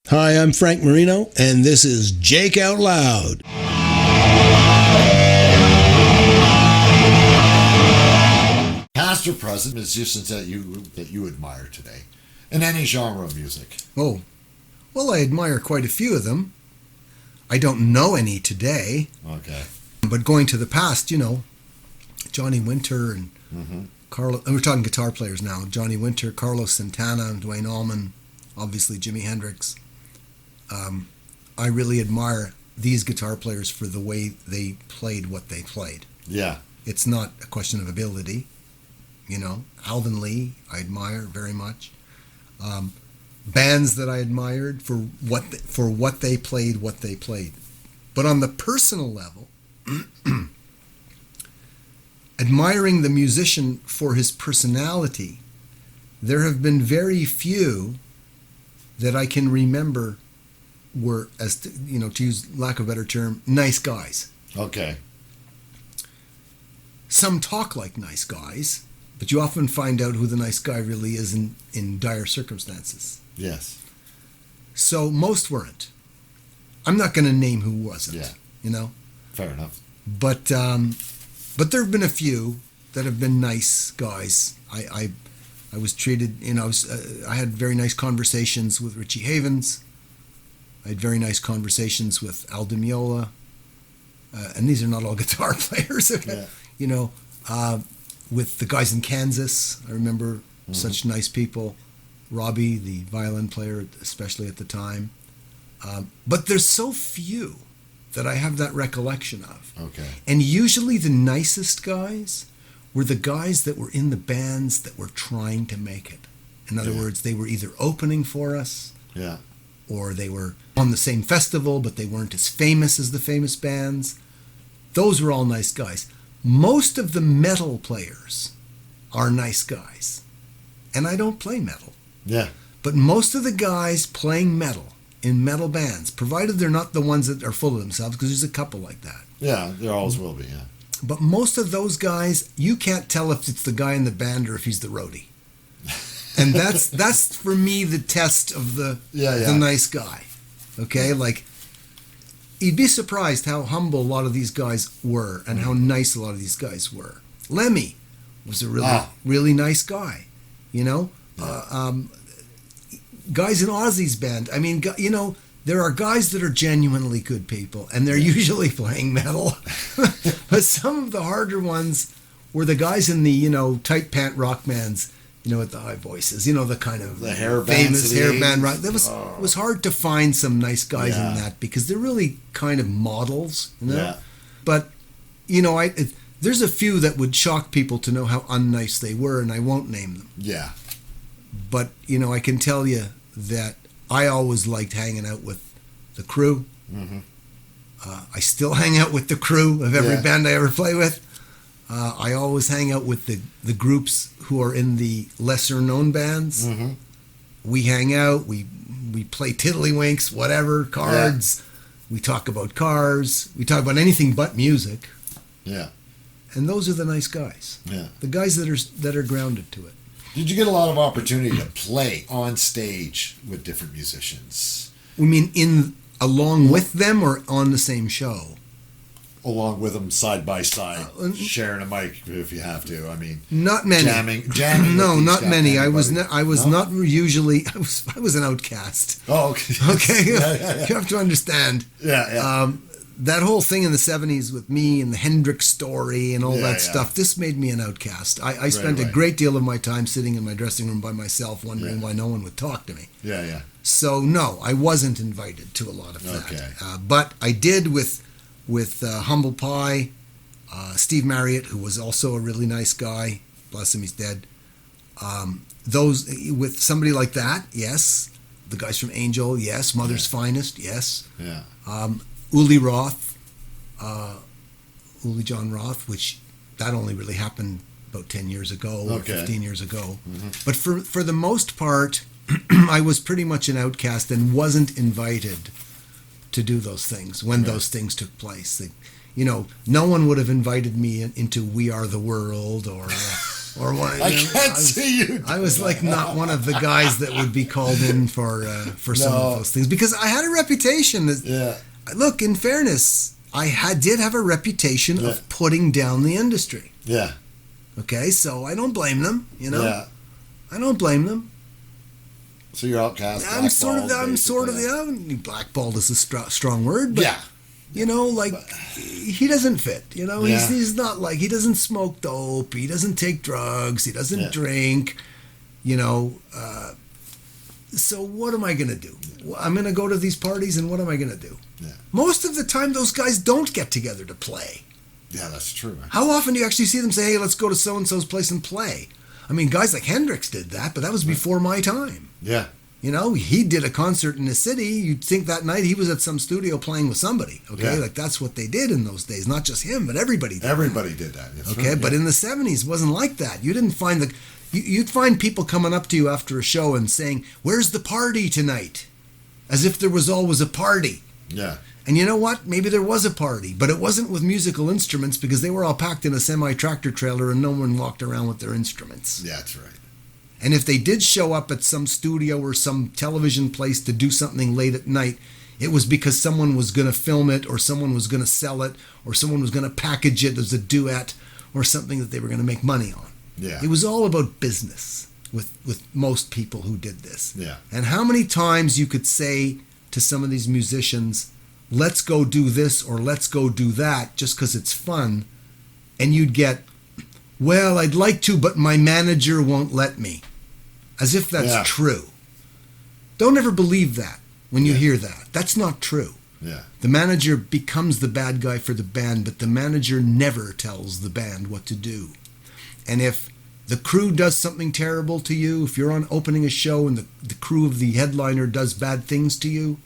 Hi, I'm Frank Marino, and this is Jake Out Loud. Past or present musicians that you admire today, in any genre of music? Oh, well, I admire quite a few of them. I don't know any today. Okay. But going to the past, Johnny Winter and Carlos. We're talking guitar players now. Johnny Winter, Carlos Santana, Duane Allman, obviously Jimi Hendrix. I really admire these guitar players for the way they played what they played. Yeah. It's not a question of ability. Alvin Lee, I admire very much. Bands that I admired for what they played. But on the personal level, admiring the musician for his personality, there have been very few that I can remember were, as to use lack of a better term, nice guys. Okay. Some talk like nice guys, but you often find out who the nice guy really is in dire circumstances. Yes. So most weren't. I'm not going to name who wasn't. Yeah. Fair enough. But there have been a few that have been nice guys. I was treated. I had very nice conversations with Ritchie Havens. I had very nice conversations with Al Di Meola. And these are not all guitar players. Yeah. With the guys in Kansas, I remember such nice people. Robbie, the violin player, especially at the time. But there's so few that I have that recollection of. Okay. And usually the nicest guys were the guys that were in the bands that were trying to make it. In other words, they were either opening for us, or they were on the same festival, but they weren't as famous as the famous bands. Those were all nice guys. Most of the metal players are nice guys. And I don't play metal. Yeah. But most of the guys playing metal in metal bands, provided they're not the ones that are full of themselves, because there's a couple like that. Yeah, there always will be, yeah. But most of those guys, you can't tell if it's the guy in the band or if he's the roadie. And that's for me the test of the nice guy. Okay? Like, you'd be surprised how humble a lot of these guys were and how nice a lot of these guys were. Lemmy was a really nice guy, guys in Ozzy's band. I mean, there are guys that are genuinely good people, and they're usually playing metal. But some of the harder ones were the guys in the, tight pant rock bands, with the high voices, the kind of the hair famous hair band rock. rock. That was hard to find some nice guys in that, because they're really kind of models, Yeah. But, there's a few that would shock people to know how unnice they were, and I won't name them. Yeah. But, I can tell you that I always liked hanging out with the crew. Mm-hmm. I still hang out with the crew of every band I ever play with. I always hang out with the groups who are in the lesser-known bands. Mm-hmm. We hang out, we play tiddlywinks, whatever, cards. Yeah. We talk about cars. We talk about anything but music. Yeah. And those are the nice guys. Yeah. The guys that are grounded to it. Did you get a lot of opportunity to play on stage with different musicians? We mean along with them or on the same show? Along with them, side by side, sharing a mic if you have to. I mean, not many. Jamming. No, not many. I was no? not usually. I was an outcast. Oh, okay. Okay, yeah. You have to understand. Yeah. That whole thing in the 70s with me and the Hendrix story and all that stuff, this made me an outcast. I spent a great deal of my time sitting in my dressing room by myself, wondering why no one would talk to me. Yeah. So no, I wasn't invited to a lot of that. Okay. But I did with Humble Pie, Steve Marriott, who was also a really nice guy. Bless him, he's dead. Those with somebody like that, yes. The guys from Angel, yes. Mother's Finest, yes. Yeah. Uli Roth, Uli John Roth, which that only really happened about 10 years ago or 15 years ago. Mm-hmm. But for the most part, I was pretty much an outcast and wasn't invited to do those things when those things took place. No one would have invited me into We Are the World or Or one, I can't see you. I was like not one of the guys that would be called in for some of those things because I had a reputation. Look, in fairness, did have a reputation of putting down the industry. Yeah. Okay, so I don't blame them. Yeah. I don't blame them. So you're outcast. I'm sort of blackballed is a strong word, but he doesn't fit. He's not like, he doesn't smoke dope, he doesn't take drugs, he doesn't drink. So what am I going to do? I'm going to go to these parties, and what am I going to do? Yeah. Most of the time, those guys don't get together to play. Yeah, that's true. How often do you actually see them say, hey, let's go to so-and-so's place and play? I mean, guys like Hendrix did that, but that was before my time. Yeah. He did a concert in the city. You'd think that night he was at some studio playing with somebody. Okay, like that's what they did in those days. Not just him, but everybody did. Everybody did that. That's okay, right, but in the 70s, it wasn't like that. You didn't find you'd find people coming up to you after a show and saying, where's the party tonight? As if there was always a party. Yeah. And you know what? Maybe there was a party, but it wasn't with musical instruments because they were all packed in a semi-tractor trailer and no one walked around with their instruments. Yeah, that's right. And if they did show up at some studio or some television place to do something late at night, it was because someone was going to film it or someone was going to sell it or someone was going to package it as a duet or something that they were going to make money on. Yeah. It was all about business with most people who did this. Yeah. And how many times you could say to some of these musicians, let's go do this or let's go do that just because it's fun, and you'd get, well, I'd like to, but my manager won't let me. As if that's true. Don't ever believe that when you hear that. That's not true. Yeah. The manager becomes the bad guy for the band, but the manager never tells the band what to do. And if the crew does something terrible to you, if you're on opening a show and the crew of the headliner does bad things to you,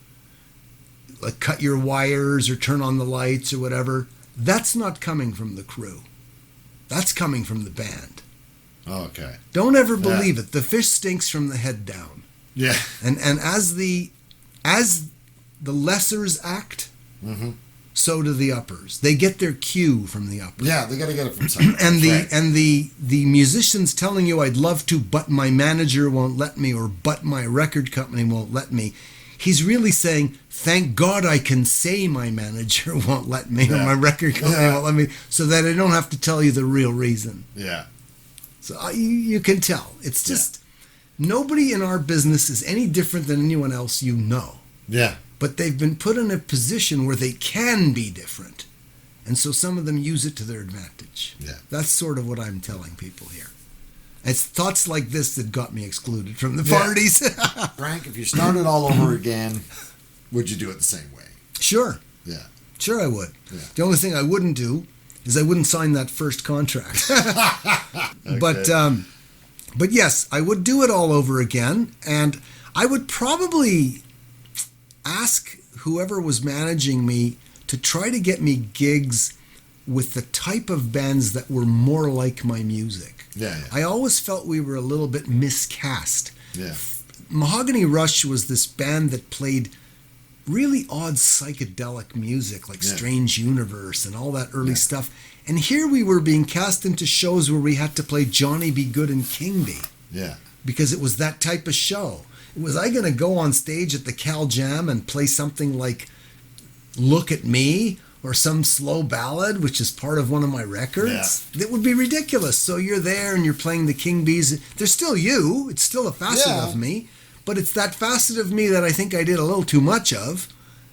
like cut your wires or turn on the lights or whatever, that's not coming from the crew. That's coming from the band. Oh, okay. Don't ever believe it. The fish stinks from the head down. Yeah. And as the lessers act, so do the uppers. They get their cue from the uppers. Yeah, they got to get it from somewhere. And the musicians telling you, I'd love to, but my manager won't let me, or but my record company won't let me. He's really saying, thank God I can say my manager won't let me, or my record company won't let me, so that I don't have to tell you the real reason. Yeah. So you can tell. It's just, nobody in our business is any different than anyone else you know. Yeah. But they've been put in a position where they can be different. And so some of them use it to their advantage. Yeah. That's sort of what I'm telling people here. It's thoughts like this that got me excluded from the parties. Frank, if you started all over again, would you do it the same way? Sure. Yeah. Sure I would. Yeah. The only thing I wouldn't do is I wouldn't sign that first contract. Okay. But yes, I would do it all over again, and I would probably ask whoever was managing me to try to get me gigs with the type of bands that were more like my music. Yeah. I always felt we were a little bit miscast. Yeah. Mahogany Rush was this band that played really odd psychedelic music like Strange Universe and all that early stuff. And here we were being cast into shows where we had to play Johnny Be Good and King Bee. Yeah. Because it was that type of show. Was I going to go on stage at the Cal Jam and play something like Look at Me or some slow ballad, which is part of one of my records? Yeah. That would be ridiculous. So you're there and you're playing the King Bees. They're still you. It's still a facet of me. But it's that facet of me that I think I did a little too much of.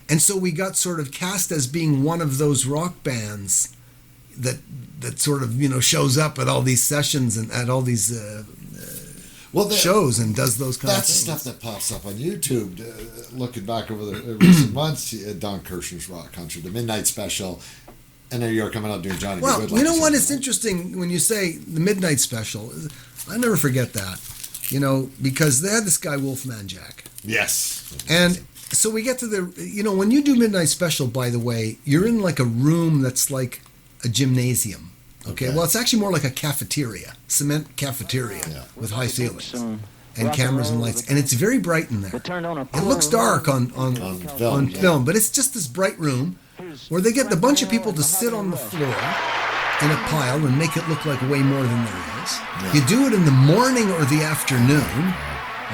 And so we got sort of cast as being one of those rock bands that sort of, shows up at all these sessions and at all these shows and does those kind of things. That's the stuff that pops up on YouTube. Looking back over the recent months, Don Kirshner's rock concert, the Midnight Special, and there you're coming out doing Johnny B. Good. Well, you know what? It's interesting when you say the Midnight Special. I never forget that, because they had this guy Wolfman Jack. Yes. And so we get to when you do Midnight Special, by the way, you're in like a room that's like a gymnasium. Okay. Well, it's actually more like a cafeteria, cement cafeteria with high ceilings and cameras and lights, and it's very bright in there. It looks dark on film, but it's just this bright room where they get a bunch of people to sit on the floor, in a pile and make it look like way more than there is. Yeah. You do it in the morning or the afternoon,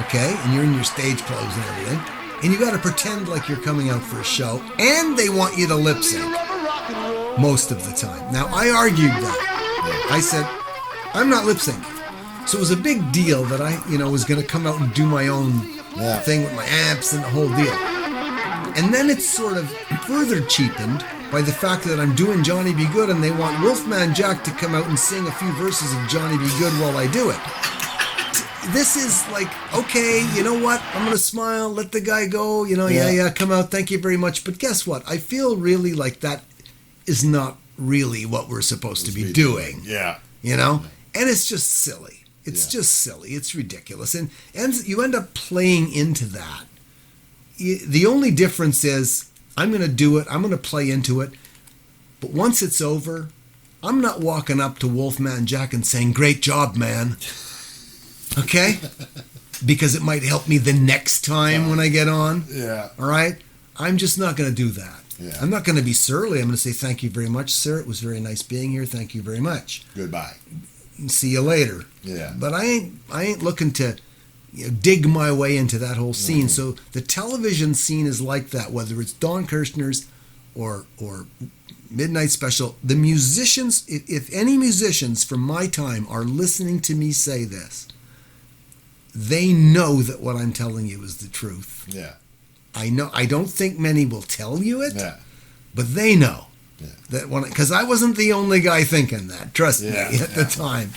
okay? And you're in your stage clothes and everything. And you got to pretend like you're coming out for a show. And they want you to lip sync most of the time. Now, I argued that. I said, I'm not lip syncing. So it was a big deal that I, was going to come out and do my own thing with my amps and the whole deal. And then it's sort of further cheapened by the fact that I'm doing Johnny B. Good and they want Wolfman Jack to come out and sing a few verses of Johnny B. Good while I do it. This is like, okay, you know what? I'm going to smile, let the guy go, come out, thank you very much. But guess what? I feel really like that is not really what we're supposed to be doing. Yeah. And it's just silly. It's just silly. It's ridiculous. And you end up playing into that. The only difference is I'm going to do it. I'm going to play into it. But once it's over, I'm not walking up to Wolfman Jack and saying, great job, man. Okay? Because it might help me the next time when I get on. Yeah. All right? I'm just not going to do that. Yeah. I'm not going to be surly. I'm going to say, thank you very much, sir. It was very nice being here. Thank you very much. Goodbye. See you later. Yeah. But I ain't looking to dig my way into that whole scene. So the television scene is like that, whether it's Don Kirshner's or Midnight Special. The musicians, if any musicians from my time are listening to me say this, they know that what I'm telling you is the truth. Yeah. I know. I don't think many will tell you it, yeah. but they know that because I wasn't the only guy thinking that. Trust me, at the time.